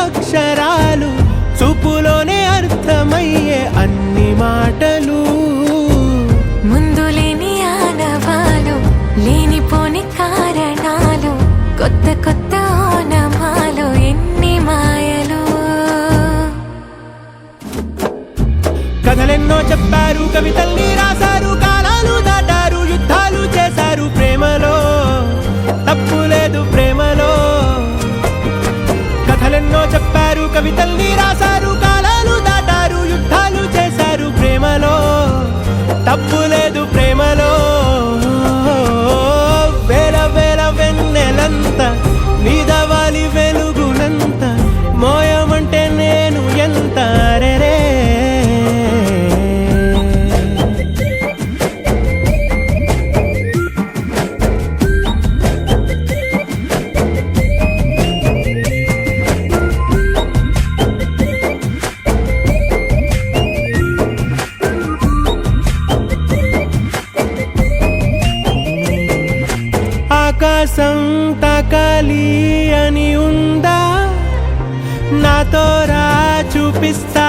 అక్షరాలు చూపులోనే అర్థమయ్యే అన్ని మాటలు ముందు లేని ఆనవాలు లేనిపోని కారణాలు కొత్త కొత్త ఓనమాలు ఎన్ని మాయలు కథలెన్నో చెప్పారు కవితల్ని రాశారు కాలాలు దాటారు యుద్ధాలు చేశారు ప్రేమలో తప్పు లేదు ప్రేమలో కథలెన్నో చెప్పారు కవితల్ని రాశారు కాలాలు దాటారు యుద్ధాలు చేశారు ప్రేమలో తప్పు లేదు ప్రేమలో వేల వేల వెన్నెలంత నీదవాలి వెలుగునంత మోయమంటే నేను ఎంత రే ఆకాశం తాకాలి అని ఉందా నాతో రా చూపిస్తా